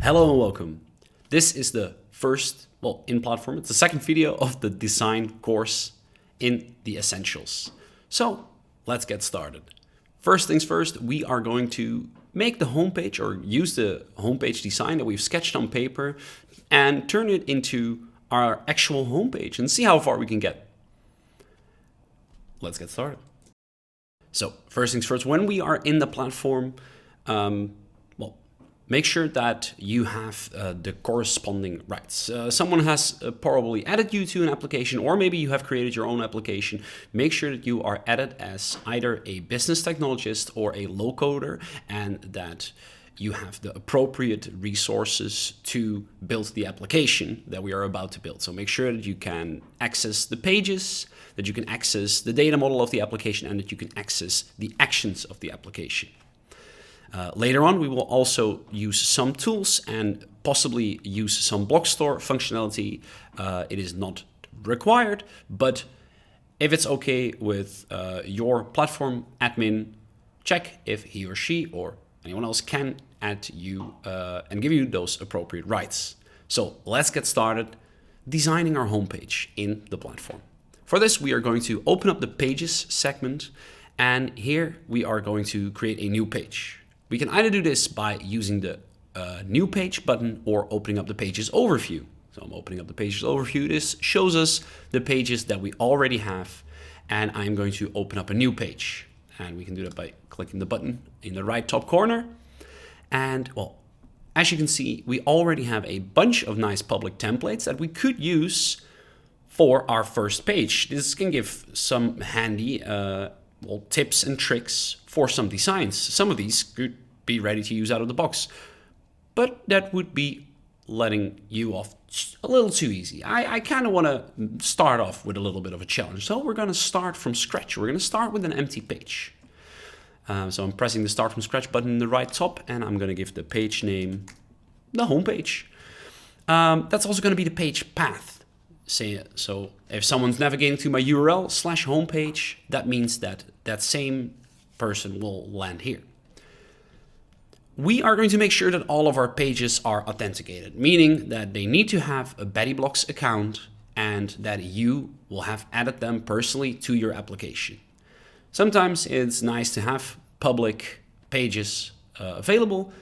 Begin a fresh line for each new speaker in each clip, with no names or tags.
Hello and welcome. This is the first, in platform, it's the second video of the design course in the essentials. So let's get started. First things first, we are going to make the homepage or use the homepage design that we've sketched on paper and turn it into our actual homepage and see how far we can get. Let's get started. So first things first, when we are in the platform, make sure that you have the corresponding rights. Someone has probably added you to an application, or maybe you have created your own application. Make sure that you are added as either a business technologist or a low coder, and that you have the appropriate resources to build the application that we are about to build. So make sure that you can access the pages, that you can access the data model of the application, and that you can access the actions of the application. Later on, we will also use some tools and possibly use some block store functionality. It is not required, but if it's okay with your platform admin, check if he or she or anyone else can add you and give you those appropriate rights. So let's get started designing our homepage in the platform. For this, we are going to open up the pages segment, and here we are going to create a new page. We can either do this by using the new page button or opening up the pages overview. So I'm opening up the pages overview. This shows us the pages that we already have, and I'm going to open up a new page. And we can do that by clicking the button in the right top corner. And as you can see, we already have a bunch of nice public templates that we could use for our first page. This can give some handy tips and tricks for some designs. Some of these could be ready to use out of the box, but that would be letting you off a little too easy. I kind of want to start off with a little bit of a challenge. So we're going to start from scratch. We're going to start with an empty page. So I'm pressing the start from scratch button in the right top, and I'm going to give the page name the home page. That's also going to be the page path. So if someone's navigating to my URL /homepage, that means that that same person will land here. We are going to make sure that all of our pages are authenticated, meaning that they need to have a BettyBlocks account and that you will have added them personally to your application. Sometimes it's nice to have public pages available,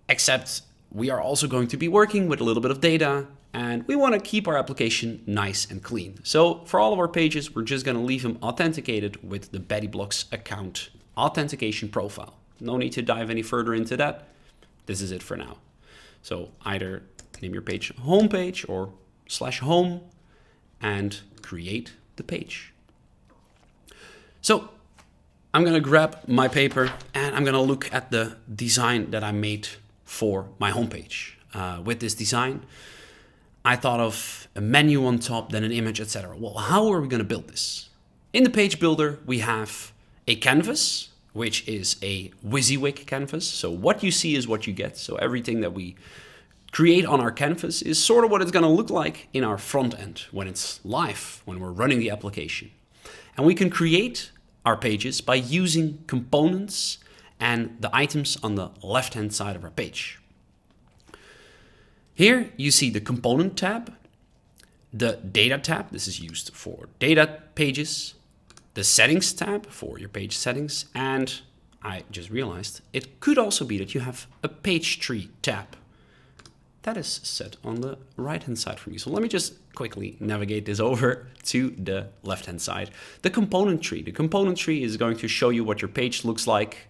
except we are also going to be working with a little bit of data, and we want to keep our application nice and clean. So for all of our pages, we're just going to leave them authenticated with the BettyBlocks account authentication profile. No need to dive any further into that. This is it for now. So either name your page homepage or /home and create the page. So I'm going to grab my paper and I'm going to look at the design that I made for my homepage. With this design, I thought of a menu on top, then an image, etc. Well, how are we going to build this? In the page builder, we have a canvas, which is a WYSIWYG canvas. So what you see is what you get. So everything that we create on our canvas is sort of what it's going to look like in our front end when it's live, when we're running the application. And we can create our pages by using components and the items on the left-hand side of our page. Here you see the component tab, the data tab, this is used for data pages, the settings tab for your page settings, and I just realized it could also be that you have a page tree tab. That is set on the right hand side for me. So let me just quickly navigate this over to the left hand side. The component tree. The component tree is going to show you what your page looks like.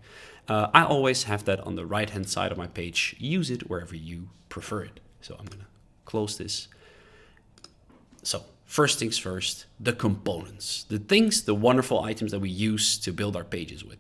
I always have that on the right hand side of my page. Use it wherever you prefer it. So I'm going to close this. So first things first, the components, the things, the wonderful items that we use to build our pages with.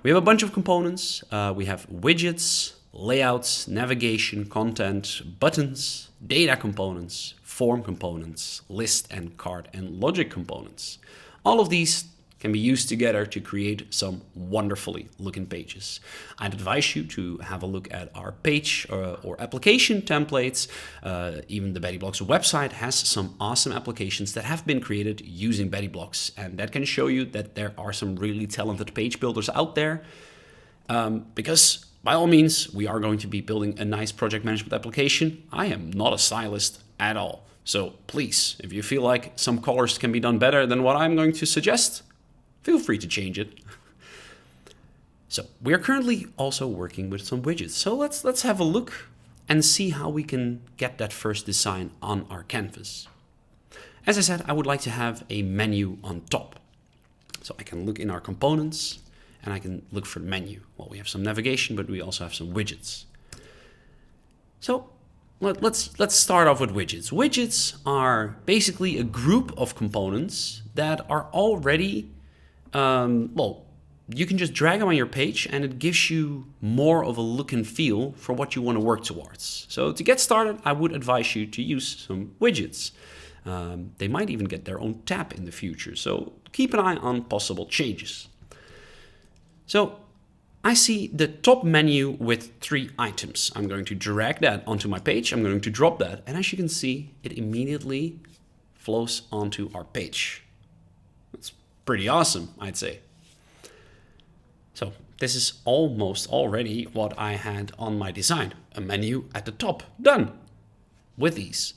We have a bunch of components. We have widgets, layouts, navigation, content, buttons, data components, form components, list and cart and logic components. All of these can be used together to create some wonderfully looking pages. I'd advise you to have a look at our page or application templates. Even the BettyBlocks website has some awesome applications that have been created using BettyBlocks, and that can show you that there are some really talented page builders out there. Because by all means, we are going to be building a nice project management application. I am not a stylist at all. So please, if you feel like some colors can be done better than what I'm going to suggest, feel free to change it. So we are currently also working with some widgets. So let's have a look and see how we can get that first design on our canvas. As I said, I would like to have a menu on top. So I can look in our components and I can look for the menu. Well, we have some navigation, but we also have some widgets. So let's start off with widgets. Widgets are basically a group of components that are already, you can just drag them on your page and it gives you more of a look and feel for what you want to work towards. So to get started, I would advise you to use some widgets. They might even get their own tab in the future. So keep an eye on possible changes. So I see the top menu with 3 items. I'm going to drag that onto my page. I'm going to drop that. And as you can see, it immediately flows onto our page. That's pretty awesome, I'd say. So this is almost already what I had on my design. A menu at the top, done with these.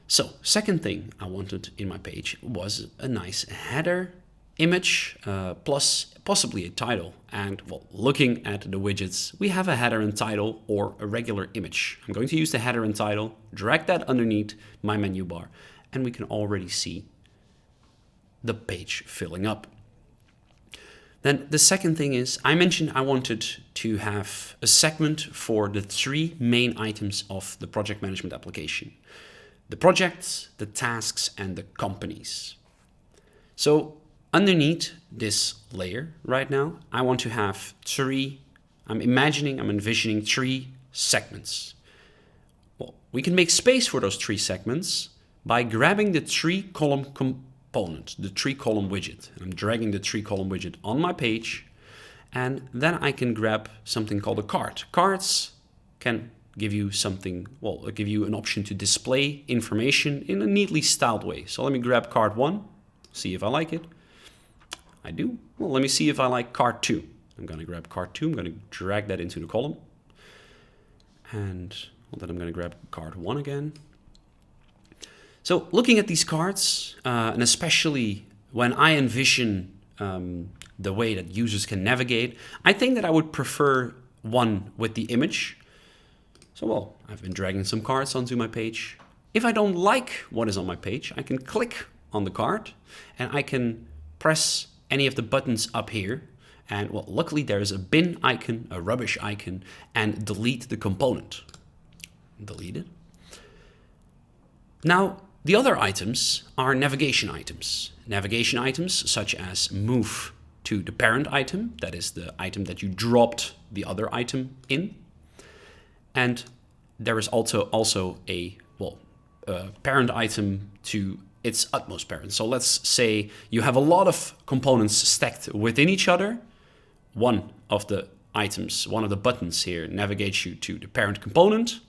So second thing I wanted in my page was a nice header image plus possibly a title. And well, looking at the widgets, we have a header and title or a regular image. I'm going to use the header and title, drag that underneath my menu bar, and we can already see the page filling up. Then the second thing is, I mentioned I wanted to have a segment for the 3 main items of the project management application: the projects, the tasks, and the companies. So underneath this layer right now, I want to have 3, I'm envisioning 3 segments. Well, we can make space for those 3 segments by grabbing the 3-column component, the 3-column widget. And I'm dragging the 3-column widget on my page, and then I can grab something called a card. Cards can give you something, give you an option to display information in a neatly styled way. So let me grab card 1, see if I like it. I do. Well, let me see if I like card 2. I'm going to grab card 2, I'm going to drag that into the column. And then I'm going to grab card 1 again. So looking at these cards, and especially when I envision the way that users can navigate, I think that I would prefer one with the image. So, I've been dragging some cards onto my page. If I don't like what is on my page, I can click on the card and I can press any of the buttons up here. And luckily there is a bin icon, a rubbish icon, and delete the component. Delete it. Now, the other items are navigation items. Navigation items such as move to the parent item, that is the item that you dropped the other item in. And there is also a parent item to its utmost parent. So let's say you have a lot of components stacked within each other. One of the items, one of the buttons here navigates you to the parent component,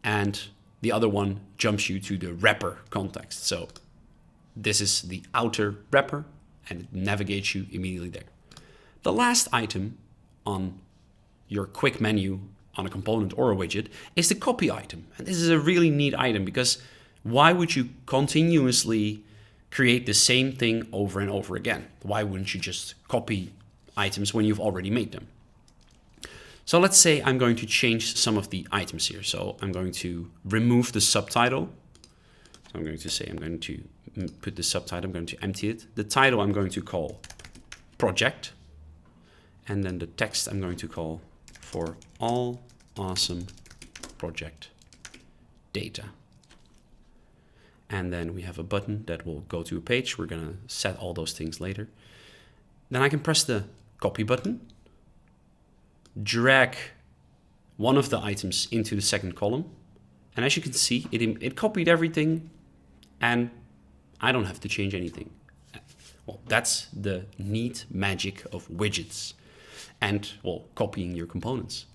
and the other one jumps you to the wrapper context. So this is the outer wrapper and it navigates you immediately there. The last item on your quick menu on a component or a widget is the copy item. And this is a really neat item because why would you continuously create the same thing over and over again? Why wouldn't you just copy items when you've already made them? So let's say I'm going to change some of the items here. So I'm going to remove the subtitle. So I'm going to say I'm going to put the subtitle, I'm going to empty it. The title I'm going to call project. And then the text I'm going to call for all awesome project data. And then we have a button that will go to a page. We're going to set all those things later. Then I can press the copy button, drag one of the items into the second column. And as you can see, it copied everything and I don't have to change anything. Well, that's the neat magic of widgets and, copying your components.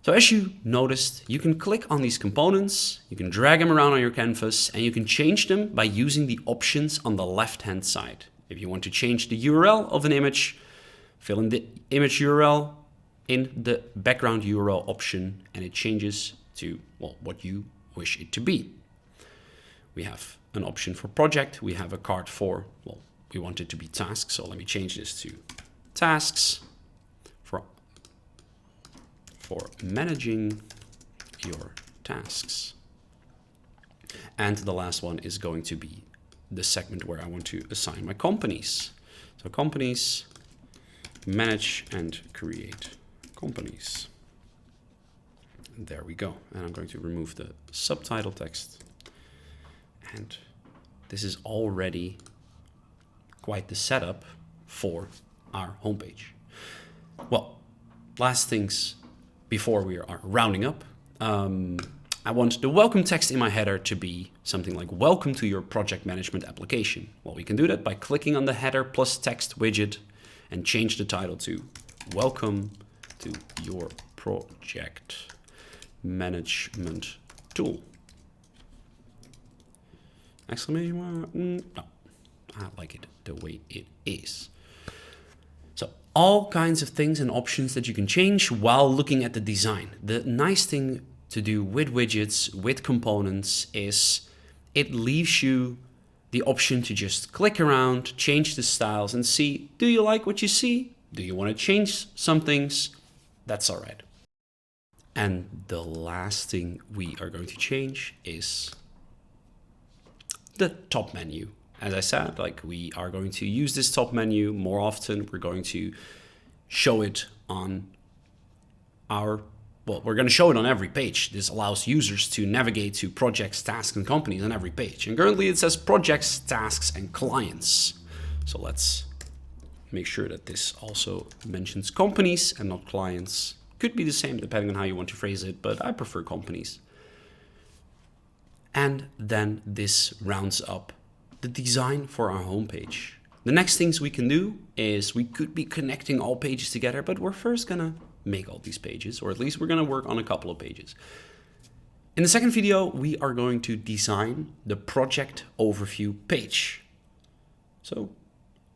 So as you noticed, you can click on these components, you can drag them around on your canvas, and you can change them by using the options on the left-hand side. If you want to change the URL of an image, fill in the image URL, in the background URL option, and it changes to, well, what you wish it to be. We have an option for project. We have a card for, well, we want it to be tasks. So let me change this to tasks for managing your tasks. And the last one is going to be the segment where I want to assign my companies. So companies, manage and create companies. There we go. And I'm going to remove the subtitle text. And this is already quite the setup for our homepage. Well, last things before we are rounding up. I want the welcome text in my header to be something like welcome to your project management application. Well, we can do that by clicking on the header plus text widget and change the title to welcome to your project management tool. Exclamation mark? No, I like it the way it is. So all kinds of things and options that you can change while looking at the design. The nice thing to do with widgets, with components, is it leaves you the option to just click around, change the styles and see, do you like what you see? Do you want to change some things? That's all right. And the last thing we are going to change is the top menu. As I said, like, we are going to use this top menu more often. We're going to show it on our, well, we're going to show it on every page. This allows users to navigate to projects, tasks, and companies on every page. And currently it says projects, tasks, and clients. So let's make sure that this also mentions companies and not clients. Could be the same depending on how you want to phrase it, but I prefer companies. And then this rounds up the design for our homepage. The next things we can do is we could be connecting all pages together, but we're first gonna make all these pages, or at least we're gonna work on a couple of pages. In the second video, we are going to design the project overview page. So,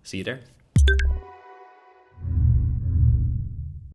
see you there.